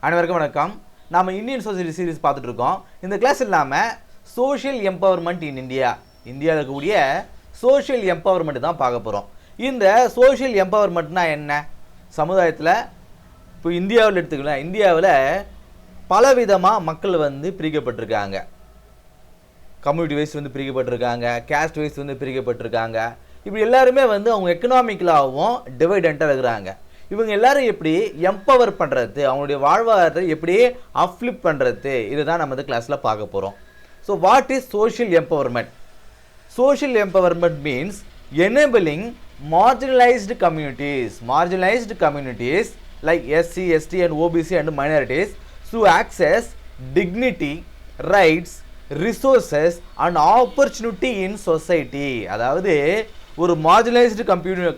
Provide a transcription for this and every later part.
அனைவருக்கும் வணக்கம். நாம இந்தியன் சொசைட்டி சீரிஸ் பார்த்துட்டு இருக்கோம். இந்த கிளாஸ் இல்லாம சோஷியல் எம்பவர்மெண்ட் இன் இந்தியாவில் இருக்கக்கூடிய சோஷியல் எம்பவர்மெண்ட் தான் பார்க்க போகிறோம். இந்த சோஷியல் எம்பவர்மெண்ட்னா என்ன? சமுதாயத்தில் இப்போ இந்தியாவில் எடுத்துக்கலாம். இந்தியாவில் பலவிதமாக மக்கள் பிரிக்கப்பட்டிருக்காங்க. கம்யூனிட்டி வைஸ் பிரிக்கப்பட்டிருக்காங்க, கேஸ்ட் வைஸ் பிரிக்கப்பட்டிருக்காங்க. இப்படி எல்லாருமே அவங்க எக்கனாமிக்கலாகவும் டிவைடண்ட்டாக இருக்கிறாங்க. இவங்க எல்லாரும் எப்படி எம்பவர் பண்ணுறது, அவங்களுடைய வாழ்வாதாரத்தை எப்படி அப்லிஃப்ட் பண்ணுறது, இதுதான் நம்ம இந்த கிளாஸில் பார்க்க போகிறோம். So what is social empowerment? Social empowerment means enabling marginalized communities like SC, ST and OBC and minorities to access dignity, rights, resources and opportunity in society. அதாவது ஒரு மார்ஜினலைஸ்டு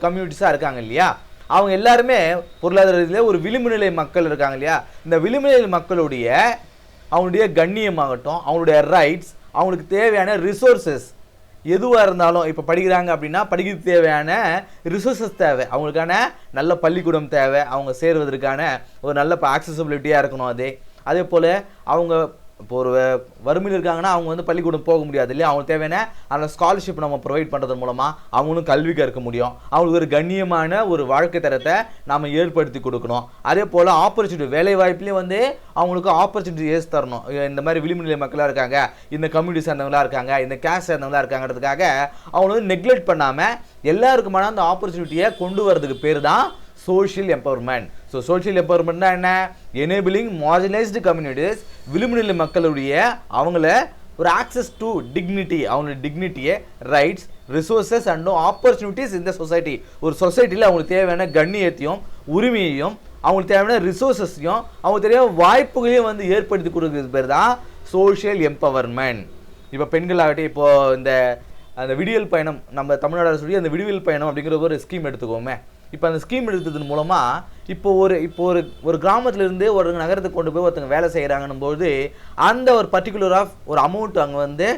கம்யூனிட்டிஸாக இருக்காங்க இல்லையா, அவங்க எல்லாருமே பொருளாதாரத்தில் ஒரு விளிம்புநிலை மக்கள் இருக்காங்க இல்லையா, இந்த விளிம்புநிலை மக்களுடைய அவங்களுடைய கண்ணியமாகட்டும், அவங்களுடைய ரைட்ஸ், அவங்களுக்கு தேவையான ரிசோர்ஸஸ் எதுவாக இருந்தாலும், இப்போ படிக்கிறாங்க அப்படின்னா படிக்கிறதுக்கு தேவையான ரிசோர்ஸஸ் தேவை, அவங்களுக்கான நல்ல பள்ளிக்கூடம் தேவை, அவங்க சேருவதற்கான ஒரு நல்ல ஆக்சசபிலிட்டியாக இருக்கணும். அதே போல் அவங்க இப்போ ஒரு வறுமையில் இருக்காங்கன்னா அவங்க பள்ளிக்கூடம் போக முடியாது இல்லையா, அவங்களுக்கு தேவையான அந்த ஸ்காலர்ஷிப் நம்ம ப்ரொவைட் பண்ணுறது மூலமாக அவங்களும் கல்வி கற்க முடியும். அவங்களுக்கு ஒரு கண்ணியமான ஒரு வாழ்க்கை தரத்தை நாம் ஏற்படுத்தி கொடுக்கணும். அதே போல் ஆப்பர்ச்சுனிட்டி, வேலை வாய்ப்புலேயும் அவங்களுக்கு ஆப்பர்ச்சுனிட்டி ஏற்று தரணும். இந்த மாதிரி விளிம்புநிலை மக்களாக இருக்காங்க, இந்த கம்யூனிட்டி சேர்ந்தவங்களாக இருக்காங்க, இந்த கேஸ்ட் சேர்ந்தவங்களாக இருக்காங்கிறதுக்காக அவங்கள நெக்லெக்ட் பண்ணாமல் எல்லாருக்குமான அந்த ஆப்பர்ச்சுனிட்டியை கொண்டு வரதுக்கு பேர் தான் சோஷியல் எம்பவர்மெண்ட். ஸோ சோஷியல் எம்பவர்மெண்ட்னா என்ன? எனேபிளிங் மார்ஜினலைஸ்டு கம்யூனிட்டிஸ், விளிம்புநிலை மக்களுடைய அவங்கள ஒரு ஆக்சஸ் டு டிக்னிட்டி, அவங்களுடைய டிக்னிட்டியை, ரைட்ஸ், ரிசோர்ஸஸ் அண்ட் ஆப்பர்ச்சுனிட்டிஸ் இந்த சொசைட்டி. ஒரு சொசைட்டியில் அவங்களுக்கு தேவையான கண்ணியத்தையும் உரிமையையும் அவங்களுக்கு தேவையான ரிசோர்ஸஸையும் அவங்களுக்கு தேவையான வாய்ப்புகளையும் ஏற்படுத்தி கொடுக்குறது பேர் தான் சோஷியல் எம்பவர்மெண்ட். இப்போ பெண்களாகட்டும், இப்போது இந்த அந்த விடியல் பயணம், நம்ம தமிழ்நாடு அரசுடைய அந்த விடியல் பயணம் அப்படிங்கிற ஒரு ஸ்கீம் எடுத்துக்கோமே. இப்போ அந்த ஸ்கீம் எடுத்ததன் மூலமாக இப்போ ஒரு கிராமத்திலேருந்து ஒரு நகரத்துக்கு கொண்டு போய் ஒருத்தங்க வேலை செய்கிறாங்கன்னும் போது அந்த ஒரு பர்டிகுலர் ஆஃப் ஒரு அமௌண்ட் அங்கே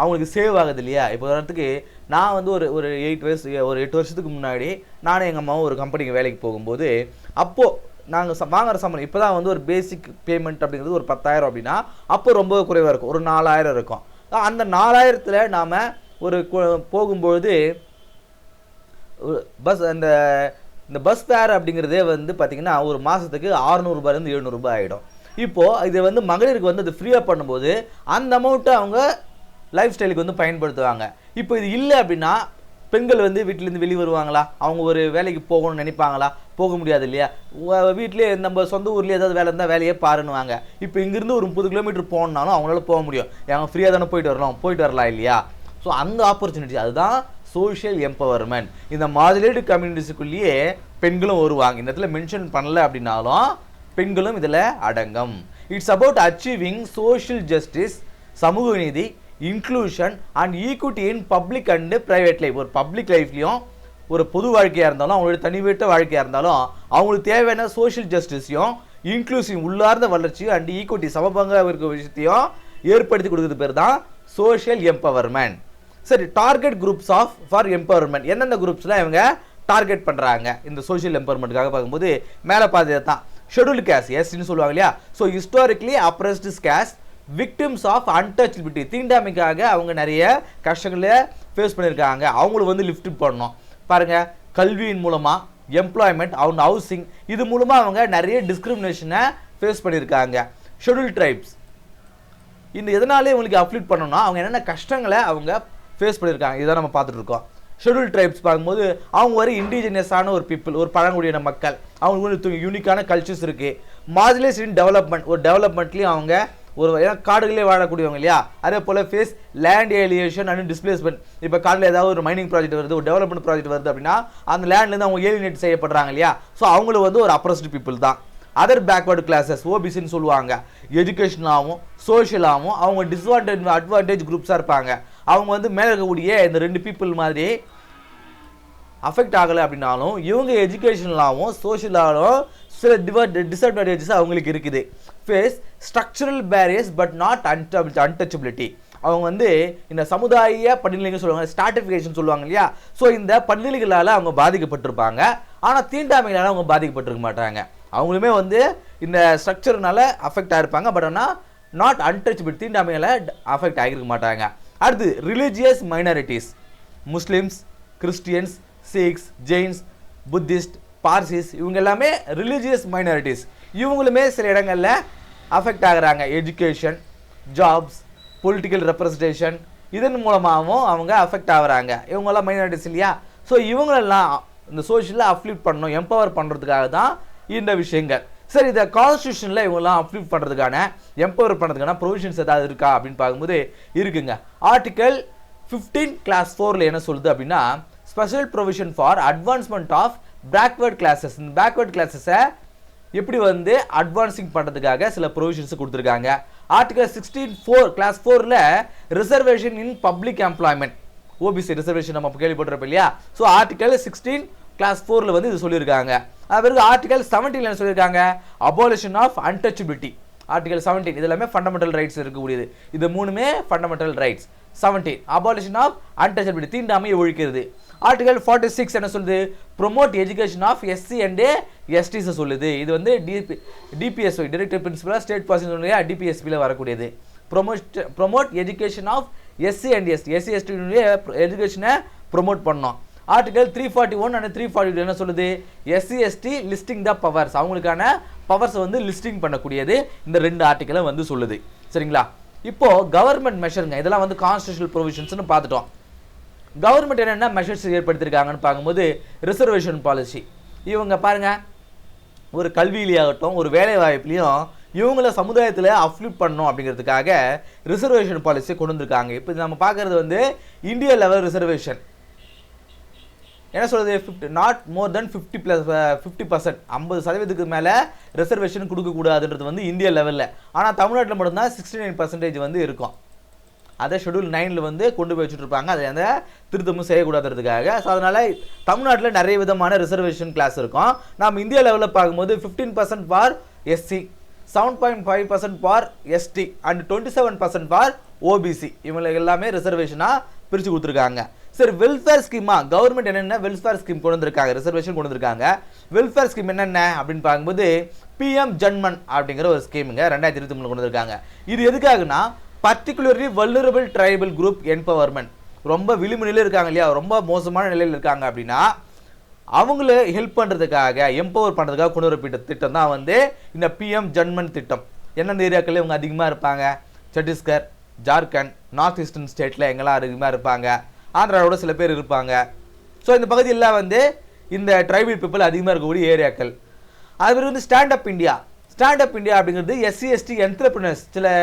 அவங்களுக்கு சேவ் ஆகுது இல்லையா. இப்போ உதாரணத்துக்கு நான் ஒரு 8 வருஷத்துக்கு முன்னாடி நானும் எங்கள் அம்மாவும் ஒரு கம்பெனிக்கு வேலைக்கு போகும்போது, அப்போது நாங்கள் வாங்குகிற சம்பளம் இப்போ தான் ஒரு பேசிக் பேமெண்ட் அப்படிங்கிறது ஒரு 10,000 அப்படின்னா அப்போ ரொம்ப குறைவாக இருக்கும், ஒரு 4,000 இருக்கும். அந்த 4,000த்தில் நாம் போகும்பொழுது பஸ் இந்த பஸ் ஃபேர் அப்படிங்கிறதே பார்த்திங்கன்னா ஒரு மாதத்துக்கு 600 700 ரூபாய் ஆகிடும். இப்போது இது மகளிருக்கு அது ஃப்ரீயாக பண்ணும்போது அந்த அமௌண்ட்டை அவங்க லைஃப் ஸ்டைலுக்கு பயன்படுத்துவாங்க. இப்போ இது இல்லை அப்படின்னா பெண்கள் வீட்டிலேருந்து வெளியே வருவாங்களா? அவங்க ஒரு வேலைக்கு போகணும்னு நினைப்பாங்களா? போக முடியாது இல்லையா. வீட்டிலே நம்ம சொந்த ஊர்லேயே ஏதாவது வேலை இருந்தால் வேலையே பாருன்னுவாங்க. இப்போ இங்கேருந்து ஒரு 30 கிலோமீட்டர் போகணுன்னாலும் அவங்களால போக முடியும். அவங்க ஃப்ரீயாக தானே போயிட்டு வரலாம் இல்லையா. ஸோ அந்த ஆப்பர்ச்சுனிட்டி, அதுதான் சோஷியல் எம்பவர்மெண்ட். இந்த மார்ஜினலைஸ்டு கம்யூனிட்டிஸுக்குள்ளேயே பெண்களும் வருவாங்க. இந்த இடத்துல மென்ஷன் பண்ணல அப்படின்னாலும் பெண்களும் இதில் அடங்கும். It's about achieving social justice, சமூக நீதி, inclusion and equity in public and private life. ஒரு பப்ளிக் லைஃப்லையும் ஒரு பொது வாழ்க்கையாக இருந்தாலும் அவங்களுடைய தனிப்பட்ட வாழ்க்கையாக இருந்தாலும் அவங்களுக்கு தேவையான சோஷியல் ஜஸ்டிஸையும் இன்க்ளூசிவ் உள்ளார்ந்த வளர்ச்சியும் அண்ட் ஈக்விட்டி சமபங்காக இருக்கிற விஷயத்தையும் ஏற்படுத்தி கொடுக்குறது பேர் தான் சோஷியல் எம்பவர்மெண்ட். சரி, டார்கெட் குரூப்ஸ் ஃபார் எம்பவர்மெண்ட். எந்தெந்த குரூப்ஸ்லாம் இவங்க டார்கெட் பண்ணுறாங்க இந்த சோஷியல் எம்பவர்மெண்ட்டுக்காக பார்க்கும்போது மேலே பார்த்தது தான் ஷெட்யூல்டு கேஸ்ட், எஸ்ன்னு சொல்லுவாங்க இல்லையா. So historically oppressed caste, victims of untouchability, தீண்டாமைக்காக அவங்க நிறைய கஷ்டங்களை ஃபேஸ் பண்ணியிருக்காங்க, அவங்களுக்கு லிஃப்ட் பண்ணணும். பாருங்கள், கல்வியின் மூலமாக, எம்ப்ளாய்மெண்ட், அவங்க ஹவுசிங், இது மூலமாக அவங்க நிறைய டிஸ்கிரிமினேஷனை ஃபேஸ் பண்ணியிருக்காங்க. ஷெட்யூல்டு ட்ரைப்ஸ், இந்த எதனாலே இவங்களுக்கு அப்லிஃப்ட் பண்ணணும்னா அவங்க என்னென்ன கஷ்டங்களை அவங்க ஃபேஸ் பண்ணியிருக்காங்க, இதான் நம்ம பார்த்துட்டு இருக்கோம். ஷெட்யூல் ட்ரைப்ஸ் பார்க்கும்போது அவங்க ஒரு இண்டிஜினியஸான ஒரு பீப்புள், ஒரு பழங்குடியின மக்கள், அவங்களுக்கு யூனிக்கான கல்ச்சர்ஸ் இருக்குது. மார்ஜினலைஸ்ட் இன் டெவலப்மெண்ட், ஒரு டெவலப்மெண்ட்லேயும் அவங்க ஒரு காடுகளே வாழக்கூடியவங்க இல்லையா. அதே போல் ஃபேஸ் லேண்ட் ஏலியேஷன் அண்ட் டிஸ்பிளேஸ்மெண்ட். இப்போ காடில் ஏதாவது ஒரு மைனிங் ப்ராஜெக்ட் வருது, ஒரு டெவலப்மெண்ட் ப்ராஜெக்ட் வருது அப்படின்னா அந்த லேண்ட்லேருந்து அவங்க ஏலியனேட் செய்யப்படுறாங்க இல்லையா. ஸோ அவங்களுக்கு ஒரு அப்ரெஸ்டு பீப்புள் தான். அதர் பேக்வர்டு கிளாஸஸ், ஓபிசின்னு சொல்லுவாங்க. எஜுகேஷனாகவும் சோஷியலாகவும் அவங்க அட்வான்டேஜ் குரூப்ஸாக இருப்பாங்க. அவங்க மேலே இருக்கக்கூடிய இந்த 2 பீப்புள் மாதிரி அஃபெக்ட் ஆகலை அப்படின்னாலும் இவங்க எஜுகேஷனலாகவும் சோஷியலாகவும் சில டிஸ்அட்வான்டேஜஸ் அவங்களுக்கு இருக்குது. Face structural barriers but not untouchability. அவங்க இந்த சமுதாய படிநிலைகள் சொல்லுவாங்க, ஸ்ட்ராட்டிஃபிகேஷன் சொல்லுவாங்க இல்லையா. ஸோ இந்த படிநிலைகளால் அவங்க பாதிக்கப்பட்டிருப்பாங்க, ஆனால் தீண்டாமைகளால் அவங்க பாதிக்கப்பட்டிருக்க மாட்டாங்க. அவங்களுமே வந்து இந்த ஸ்ட்ரக்சர்னால அஃபெக்ட் ஆகிருப்பாங்க. பட் ஆனால் நாட் அன்டச்சபிள், தீண்டாமையால் அஃபெக்ட் ஆகிருக்க மாட்டாங்க. அடுத்து religious minorities, Muslims, Christians, Sikhs, Jains, Buddhist, Parsis, இவங்க எல்லாமே ரிலீஜியஸ் மைனாரிட்டிஸ். இவங்களுமே சில இடங்களில் அஃபெக்ட் ஆகுறாங்க. எஜுகேஷன், ஜாப்ஸ், பொலிட்டிக்கல் ரெப்ரஸன்டேஷன், இதன் மூலமாகவும் அவங்க அஃபெக்ட் ஆகுறாங்க. இவங்கெல்லாம் மைனாரிட்டிஸ் இல்லையா? ஸோ இவங்களெல்லாம் இந்த சோஷியலில் அப்லிஃப்ட் பண்ணணும், எம்பவர் பண்ணுறதுக்காக தான் இந்த விஷயங்கள். சரி, இதை கான்ஸ்டியூஷனில் இவங்கெல்லாம் அப்லிஃப்ட் பண்ணுறதுக்கான, எம்பவர் பண்ணுறதுக்கான ப்ரொவிஷன்ஸ் ஏதாவது இருக்கா அப்படின்னு பார்க்கும்போது இருக்குங்க. ஆர்டிக்கல் 15 கிளாஸ் 4ல் என்ன சொல்லுது அப்படின்னா, special provision for advancement of backward classes. இந்த பேக்வர்ட் கிளாஸஸை எப்படி வந்து அட்வான்சிங் பண்ணுறதுக்காக சில ப்ரொவிஷன்ஸ் கொடுத்துருக்காங்க. ஆர்டிகல் 16(4) கிளாஸ் 4ல் reservation in public employment, OBC reservation நம்ம கேள்விப்பட்டிருப்போம் இல்லையா? ஸோ ஆர்டிகல் 16 கிளாஸ் 4ல் வந்து இது சொல்லியிருக்காங்க. பிறகு ஆர்டிகல் 17 என்ன சொல்லியிருக்காங்க, அபாலிஷன் ஆஃப் அன்டச்சபிலிட்டி. ஆர்டிகல் 17 இது எல்லாமே ஃபண்டமெண்டல் ரைட்ஸ் இருக்கக்கூடியது. இது மூணுமே fundamental rights. 17 abolition of untouchability, தீண்டாமையை ஒழிக்கிறது. ஆர்டிகல் 46 என்ன சொல்லுது, promote education of SC and எஸ்டிஸை சொல்லுது. இது வந்து DPSO, director principle state policy, டிபிஎஸ்பியில் வரக்கூடியது. Promote education of SC and ST, SC எஸ்டினுடைய எஜுகேஷனை ப்ரொமோட் பண்ணோம். ஆர்டிகல் 341 அண்ட் 342 என்ன சொல்லுது, SC ST listing the powers, அவங்களுக்கான பவர்ஸை வந்து லிஸ்டிங் பண்ணக்கூடியது இந்த 2 ஆர்டிக்கலை வந்து சொல்லுது. சரிங்களா? இப்போ கவர்மெண்ட் மெஷருங்க, இதெல்லாம் வந்து கான்ஸ்டியூஷனல் ப்ரொவிஷன்ஸ்னு பார்த்துட்டோம். கவர்மெண்ட் என்னென்ன மெஷர்ஸ் ஏற்படுத்தியிருக்காங்கன்னு பார்க்கும்போது, ரிசர்வேஷன் பாலிசி. இவங்க பாருங்க, ஒரு கல்வியிலேயாகட்டும், ஒரு வேலை வாய்ப்புலையும் இவங்கள சமுதாயத்தில் அப்லிஃப்ட் பண்ணணும் அப்படிங்கிறதுக்காக ரிசர்வேஷன் பாலிசி கொண்டு வந்திருக்காங்க. இப்போ நம்ம பார்க்குறது வந்து இந்தியா லெவல் ரிசர்வேஷன் என்ன சொல்றது, நாட் மோர் தென் 50%, 50% மேலே ரிசர்வேஷன் கொடுக்கக்கூடாதுன்றது வந்து இந்தியா லெவலில். ஆனால் தமிழ்நாட்டில் மட்டும்தான் 69% வந்து இருக்கும். அதை ஷெடியூல் 9ல் வந்து கொண்டு போய் வச்சுட்டு இருப்பாங்க. அதை அந்த திருத்தமும் செய்யக்கூடாதுன்றதுக்காக. ஸோ அதனால் தமிழ்நாட்டில் நிறைய விதமான ரிசர்வேஷன் கிளாஸ் இருக்கும். நம்ம இந்தியா லெவலில் பார்க்கும்போது 15% for SC, 7.5% for ST and 27% for OBC. இவங்களுக்கு எல்லாமே ரிசர்வேஷனாக பிரித்து கொடுத்துருக்காங்க. சரி, வெல்ஃபேர் ஸ்கீமா, கவர்மெண்ட் என்னென்ன வெல்ஃபேர் ஸ்கீம் கொண்டு வந்திருக்காங்க, ரிசர்வேஷன் கொண்டு வந்திருக்காங்க. வெல்ஃபேர் ஸ்கீம் என்னென்ன அப்படின்னு பார்க்கும்போது பிஎம் ஜன்மன் அப்படிங்கிற ஒரு ஸ்கீமுங்க 2023 கொண்டு வந்திருக்காங்க. இது எதுக்காகனா, particularly vulnerable tribal group empowerment, ரொம்ப விளிம்பு இருக்காங்க இல்லையா, ரொம்ப மோசமான நிலையில் இருக்காங்க அப்படின்னா அவங்கள ஹெல்ப் பண்ணுறதுக்காக, எம்பவர் பண்ணுறதுக்காக கொண்டு வரப்பட்ட திட்டம் தான் வந்து இந்த பிஎம் ஜன்மன் திட்டம். எந்தெந்த ஏரியாக்களில் இவங்க அதிகமாக இருப்பாங்க, சத்தீஸ்கர், ஜார்க்கண்ட், நார்த் ஈஸ்டர்ன் ஸ்டேட்டில் எங்கெல்லாம் அதிகமாக இருப்பாங்க, ஆந்திராவோட சில பேர் இருப்பாங்க. ஸோ இந்த பகுதியில் வந்து இந்த ட்ரைபல் பீப்புள் அதிகமாக இருக்கக்கூடிய ஏரியாக்கள். அது வந்து ஸ்டாண்டப் இந்தியா. ஸ்டாண்டப் இந்தியா அப்படிங்கிறது எஸ்சி எஸ்டி என்டர்பிரினர்ஸ், சில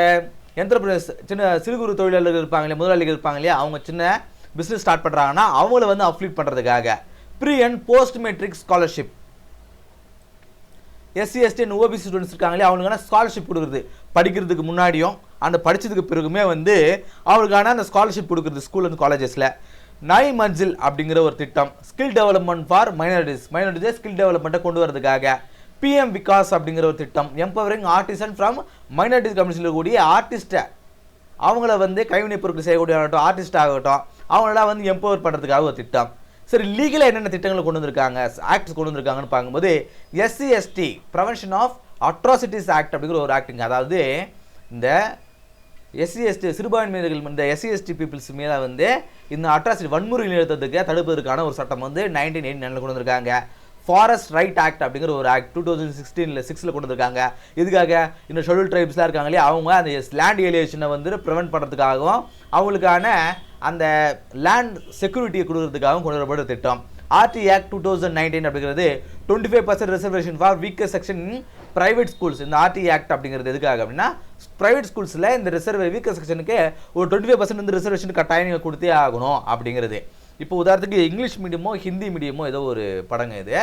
என்டர்பிரினர்ஸ், சின்ன சிறு குறு தொழிலாளர்கள் இருப்பாங்க இல்லையா, முதலாளிகள் இருப்பாங்க இல்லையா, அவங்க சின்ன பிஸ்னஸ் ஸ்டார்ட் பண்ணுறாங்கன்னா அவங்கள வந்து அப்லிஃப்ட் பண்ணுறதுக்காக pre and post matric scholarship. SC ST and OBC students இருக்காங்களே, அவங்களுக்கான ஸ்காலர்ஷிப் கொடுக்குறது. படிக்கிறதுக்கு முன்னாடியும் அந்த படித்ததுக்கு பிறகுமே வந்து அவங்களுக்கான அந்த ஸ்காலர்ஷிப் கொடுக்குறது ஸ்கூல் அண்ட் காலேஜஸில். நாய் மன்சில் அப்படிங்கிற ஒரு திட்டம், ஸ்கில் டெவலப்மெண்ட் ஃபார் மைனாரிட்டிஸை ஸ்கில் டெவலப்மெண்ட்டை கொண்டு வரதுக்காக. பிஎம் விகாஸ் அப்படிங்கிற ஒரு திட்டம், எம்பவரிங் ஆர்டிசன் ஃப்ரம் மைனாரிட்டிஸ் கம்யூனிட்டியில் கூடிய ஆர்டிஸ்ட்டை, அவங்கள வந்து கைவினை பொருட்கள் செய்யக்கூடிய ஆகட்டும், ஆர்டிஸ்ட் ஆகட்டும், அவங்களெல்லாம் வந்து எம்பவர் பண்ணுறதுக்காக ஒரு திட்டம். சரி, லீகலாக என்னென்ன திட்டங்களை கொண்டு வந்திருக்காங்க, ஆக்ட்ஸ் கொண்டு வந்திருக்காங்கன்னு பார்க்கும்போது SC ST prevention of atrocities act அப்படிங்கிற ஒரு ஆக்டுங்க. அதாவது இந்த எஸ்சி எஸ்டி சிறுபான்மையினர்கள், இந்த எஸ்சி எஸ்டி பீப்புள்ஸ் மேலே வந்து இந்த அட்ராசிட்டி வன்முறை நிறுத்தத்துக்கு தடுப்பதற்கான ஒரு சட்டம் வந்து 1989 கொண்டு வந்திருக்காங்க. ஃபாரஸ்ட் ரைட் ஆக்ட் அப்படிங்கிற ஒரு ஆக்ட் 2016 கொண்டு வந்திருக்காங்க. இதுக்காக இந்த ஷெட்யூல் ட்ரைப்ஸ்லாம் இருக்காங்க இல்லையா, அவங்க அந்த லேண்ட் ஏலியேஷனை வந்து ப்ரிவென்ட் பண்ணுறதுக்காகவும் அவங்களுக்கான அந்த லேண்ட் செக்யூரிட்டியை கொடுக்கறதுக்காகவும் கொண்டு வரப்பட்ட திட்டம். ஆர்டி ஆக்ட் 2019 அப்படிங்கிறது 25% reservation for weaker section in private schools. இந்த ஆர்டி ஆக்ட் அப்படிங்கிறது எதுக்காக அப்படின்னா, ப்ரைவேட் ஸ்கூல்ஸில் இந்த வீக்கர் செக்ஷனுக்கு ஒரு 25% வந்து ரிசர்வேஷன் கட்டாயம் கொடுத்தே ஆகணும் அப்படிங்கிறது. இப்போ உதாரணத்துக்கு இங்கிலீஷ் மீடியமோ ஹிந்தி மீடியமோ ஏதோ ஒரு படங்க இது,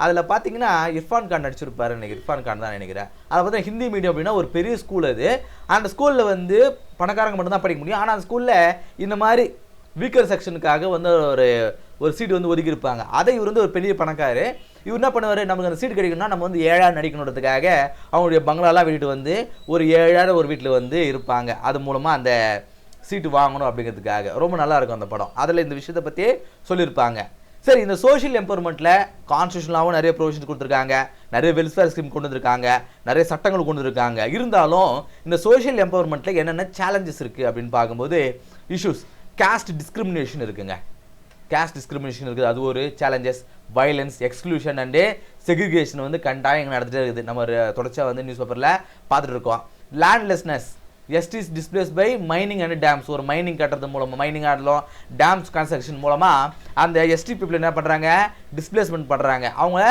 அதில் பார்த்தீங்கன்னா இர்ஃபான் கான் நடிச்சிருப்பாரு, எனக்கு இர்ஃபான் கான் தான் நினைக்கிறேன். அதை பார்த்தா ஹிந்தி மீடியம் அப்படின்னா ஒரு பெரிய ஸ்கூல் அது. அந்த ஸ்கூலில் வந்து பணக்காரங்க மட்டும்தான் படிக்க முடியும். ஆனால் அந்த ஸ்கூலில் இந்த மாதிரி வீக்கர் செக்ஷனுக்காக வந்து ஒரு சீட் வந்து ஒதுக்கியிருப்பாங்க. அதை இவர் வந்து ஒரு பெரிய பணக்காரு. இவர் என்ன பண்ணுவார், நமக்கு அந்த சீட் கிடைக்கணும்னா நம்ம வந்து ஏழாக நடிக்கணுன்றதுக்காக அவங்களுடைய பங்களாலாம் விட்டுட்டு வந்து ஒரு ஏழான ஒரு வீட்டில் வந்து இருப்பாங்க. அது மூலமாக அந்த சீட்டு வாங்கணும் அப்படிங்கிறதுக்காக. ரொம்ப நல்லா இருக்கும் அந்த படம். அதில் இந்த விஷயத்தை பற்றி சொல்லியிருப்பாங்க. சரி, இந்த சோஷியல் எம்பவர்மெண்ட்டில் கான்ஸ்டியூஷனாகவும் நிறைய ப்ரொவிஷன்ஸ் கொடுத்துருக்காங்க. நிறைய வெல்ஃபேர் ஸ்கீம் கொண்டு வந்திருக்காங்க, நிறைய சட்டங்கள் கொண்டு வந்திருக்காங்க. இருந்தாலும் இந்த சோஷியல் எம்பவர்மெண்ட்டில் என்னென்ன சேலஞ்சஸ் இருக்குது அப்படின்னு பார்க்கும்போது இஷ்யூஸ் காஸ்ட் டிஸ்கிரிமினேஷன் இருக்குங்க. காஸ்ட் டிஸ்கிரிமினேஷன் இருக்குது, அது ஒரு challenges. Violence, exclusion and segregation வந்து கண்டாயம் நடந்துகிட்டே இருக்குது. நம்ம தொடர்ச்சியாக வந்து நியூஸ் பேப்பரில் பார்த்துட்டு இருக்கோம். Landlessness, STs displaced by mining and dams. ஒரு மைனிங் கட்டுறது மூலமாக, மைனிங் ஆடலும் டேம்ஸ் கன்ஸ்ட்ரக்ஷன் மூலமாக அந்த எஸ்டி பீப்புள் என்ன பண்ணுறாங்க, டிஸ்பிளேஸ்மெண்ட் பண்ணுறாங்க. அவங்க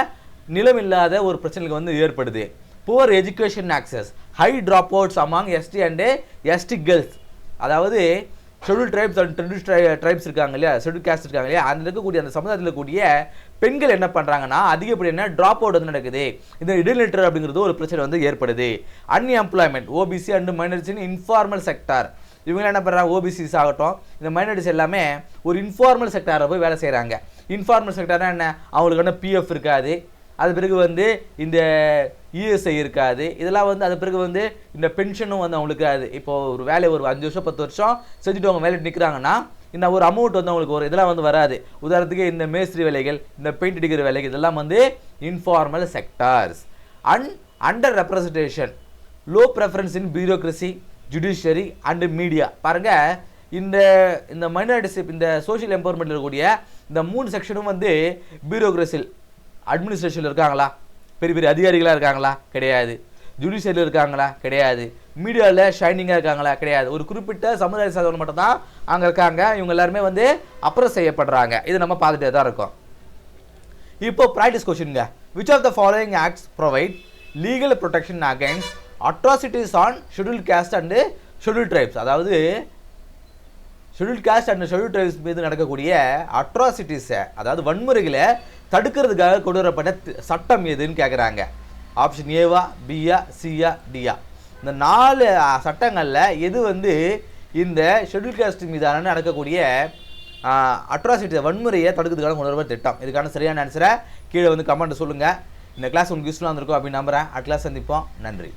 நிலம் இல்லாத ஒரு பிரச்சனைக்கு வந்து ஏற்படுது. Poor education access, high dropouts among ST and ST girls. அதாவது ஷெட்யூல் ட்ரைப்ஸ் அண்ட் ட்ரைப்ஸ் இருக்காங்க இல்லையா, ஷெட்யூல் காஸ்ட் இருக்காங்க இல்லையா, அதில் இருக்கக்கூடிய அந்த சமுதாயத்தில் இருக்கக்கூடிய பெண்கள் என்ன பண்ணுறாங்கன்னா அதிகப்படியான ட்ராப் அவுட் வந்து நடக்குது. இந்த இடைநிற்றல் அப்படிங்கிறது ஒரு பிரச்சனை வந்து ஏற்படுது. Unemployment, OBC and minorities in informal sector. இவங்க என்ன பண்ணுறாங்க, ஓபிசிஸ் ஆகட்டும், இந்த மைனாரிட்டிஸ் எல்லாமே ஒரு இன்ஃபார்மல் செக்டாரை போய் வேலை செய்கிறாங்க. இன்ஃபார்மல் செக்டார்னா என்ன, அவங்களுக்கு வந்து பிஎஃப் இருக்காது, அது பிறகு வந்து இந்த இஎஸ்ஐ இருக்காது, இதெல்லாம் வந்து அது பிறகு வந்து இந்த பென்ஷனும் வந்து அவங்களுக்கு இருக்காது. இப்போது ஒரு வேலை ஒரு 5 வருஷம் 10 வருஷம் செஞ்சுட்டு அவங்க வேலைக்கு நிற்கிறாங்கன்னா இந்த ஒரு அமௌண்ட் வந்து அவங்களுக்கு ஒரு இதெல்லாம் வந்து வராது. உதாரணத்துக்கு இந்த மேஸ்திரி வேலைகள், இந்த பெயிண்ட் அடிக்கிற வேலைகள், இதெல்லாம் வந்து informal sectors. Under representation, low preference in bureaucracy, judiciary and media. பாருங்கள், இந்த மைனாரிட்டிஸ், இந்த சோஷியல் எம்பவர்மெண்ட்டில் இருக்கக்கூடிய இந்த 3 செக்ஷனும் வந்து பியூரோக்ரஸில், அட்மினிஸ்ட்ரேஷனில் இருக்காங்களா, பெரிய பெரிய அதிகாரிகளாக இருக்காங்களா, கிடையாது. ஜுடிஷியரியில் இருக்காங்களா, கிடையாது. மீடியாவில் ஷைனிங்காக இருக்காங்களா, கிடையாது. ஒரு குறிப்பிட்ட சமுதாய சாதனை மட்டும் தான் அங்கே இருக்காங்க. இவங்க எல்லாருமே வந்து அப்ரஸ் செய்யப்படுறாங்க. இது நம்ம பார்த்துட்டே தான் இருக்கோம். இப்போ ப்ராக்டிஸ் கொஸ்டின்ங்க. Which of the following acts provide legal protection against atrocities on schedule caste and schedule tribes. அதாவது schedule caste and schedule tribes மீது நடக்கக்கூடிய அட்ராசிட்டிஸை, அதாவது வன்முறைகளை தடுக்கிறதுக்காக கொண்டு வரப்பட்ட சட்டம் எதுன்னு கேட்குறாங்க. ஆப்ஷன் ஏவா, பியா, சியா, டியா. இந்த 4 சட்டங்களில் எது வந்து இந்த ஷெட்யூல் காஸ்ட் மீதான நடக்கக்கூடிய அட்ராசிட்டி, வன்முறையை தடுக்கிறதுக்காக கொண்டு வரப்பட்ட திட்டம்? இதுக்கான சரியான ஆன்சரை கீழே வந்து கமெண்ட் சொல்லுங்கள். இந்த கிளாஸ் உங்களுக்கு யூஸ்ஃபுல்லாக இருந்திருக்கும் அப்படின்னு நம்புகிறேன். அடுத்த கிளாஸ் சந்திப்போம். நன்றி.